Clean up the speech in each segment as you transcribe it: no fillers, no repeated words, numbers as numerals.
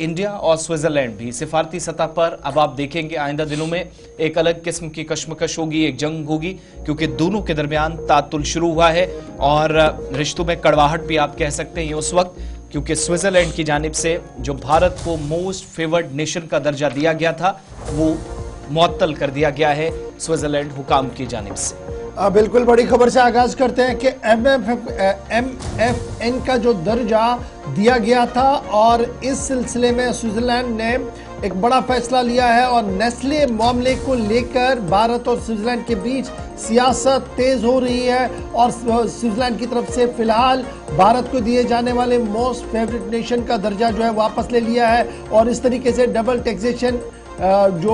India और Switzerland भी सिफारती सतह पर अब आप देखेंगे आइंदा दिनों में एक अलग किस्म की कशमकश होगी, एक जंग होगी, क्योंकि दोनों के दरमियान तातुल शुरू हुआ है और रिश्तों में कड़वाहट भी आप कह सकते हैं ये उस वक्त, क्योंकि स्विट्जरलैंड की जानिब से जो भारत को मोस्ट फेवर्ड नेशन का दर्जा दिया गया था वो मुअत्तल कर दिया गया है स्विट्जरलैंड हुकाम की जानिब से। बिल्कुल, बड़ी खबर से आगाज करते हैं कि MFN का जो दर्जा दिया गया था और इस सिलसिले में स्विट्जरलैंड ने एक बड़ा फैसला लिया है और नेस्ले मामले को लेकर भारत और स्विट्जरलैंड के बीच सियासत तेज हो रही है और स्विट्जरलैंड की तरफ से फिलहाल भारत को दिए जाने वाले मोस्ट फेवरेट नेशन का दर्जा जो है वापस ले लिया है और इस तरीके से डबल टैक्सेशन जो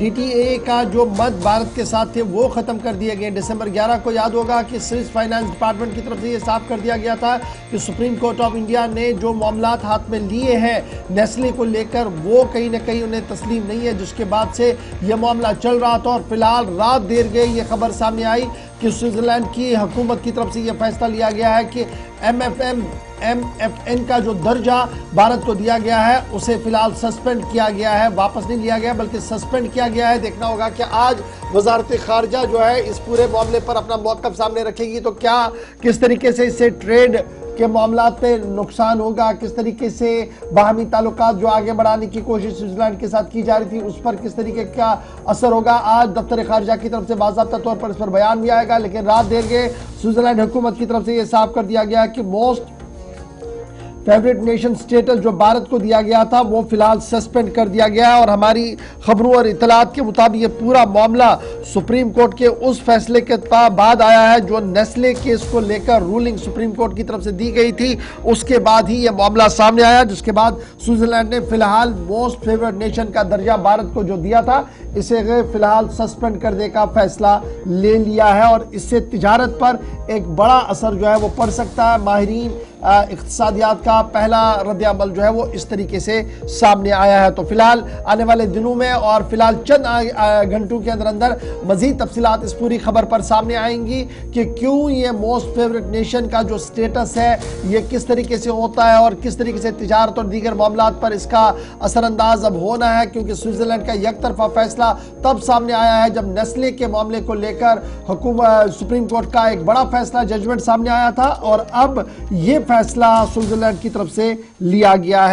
DTA का जो मद भारत के साथ थे वो ख़त्म कर दिए गए। दिसंबर 11 को याद होगा कि स्विस फाइनेंस डिपार्टमेंट की तरफ से ये साफ कर दिया गया था कि सुप्रीम कोर्ट ऑफ इंडिया ने जो मामलात हाथ में लिए हैं नेस्ले को लेकर वो कहीं ना कहीं उन्हें तस्लीम नहीं है, जिसके बाद से ये मामला चल रहा था और फिलहाल रात देर गई ये खबर सामने आई कि स्विट्जरलैंड की हुकूमत की तरफ से यह फैसला लिया गया है कि MFN का जो दर्जा भारत को दिया गया है उसे फिलहाल सस्पेंड किया गया है, वापस नहीं लिया गया बल्कि सस्पेंड किया गया है। देखना होगा कि आज वजारत खारजा जो है इस पूरे मामले पर अपना मौक़िफ़ सामने रखेगी तो क्या किस तरीके से इससे ट्रेड के मामलात पे नुकसान होगा, किस तरीके से बाहमी ताल्लुकात जो आगे बढ़ाने की कोशिश स्विट्जरलैंड के साथ की जा रही थी उस पर किस तरीके का असर होगा। आज दफ्तर खारजा की तरफ से बाज़ाब्ता तौर पर इस पर बयान भी आएगा, लेकिन रात देर गए स्विट्जरलैंड हुकूमत की तरफ से यह साफ कर दिया गया है कि मोस्ट फेवरेट नेशन स्टेटस जो भारत को दिया गया था वो फिलहाल सस्पेंड कर दिया गया है और हमारी खबरों और इतलात के मुताबिक ये पूरा मामला सुप्रीम कोर्ट के उस फैसले के बाद आया है जो नेस्ले केस को लेकर रूलिंग सुप्रीम कोर्ट की तरफ से दी गई थी, उसके बाद ही ये मामला सामने आया, जिसके बाद स्विट्जरलैंड ने फिलहाल मोस्ट फेवरेट नेशन का दर्जा भारत को जो दिया था इसे फिलहाल सस्पेंड करने का फैसला ले लिया है और इससे तिजारत पर एक बड़ा असर जो है वो पड़ सकता है। माहिरीन इक़्तिसादियात का पहला रद्द-ए-अमल जो है वो इस तरीके से सामने आया है। तो फिलहाल आने वाले दिनों में और फिलहाल चंद घंटों के अंदर अंदर मजीद तफसीलात इस पूरी खबर पर सामने आएंगी कि क्यों ये मोस्ट फेवरेट नेशन का जो स्टेटस है ये किस तरीके से होता है और किस तरीके से तिजारत और दीगर मामलात पर इसका असरअंदाज अब होना है, क्योंकि स्विट्जरलैंड का एक तरफा फैसला तब सामने आया है जब नेस्ले के मामले को लेकर सुप्रीम कोर्ट का एक बड़ा फैसला जजमेंट सामने आया था और अब ये फैसला स्विट्जरलैंड की तरफ से लिया गया है।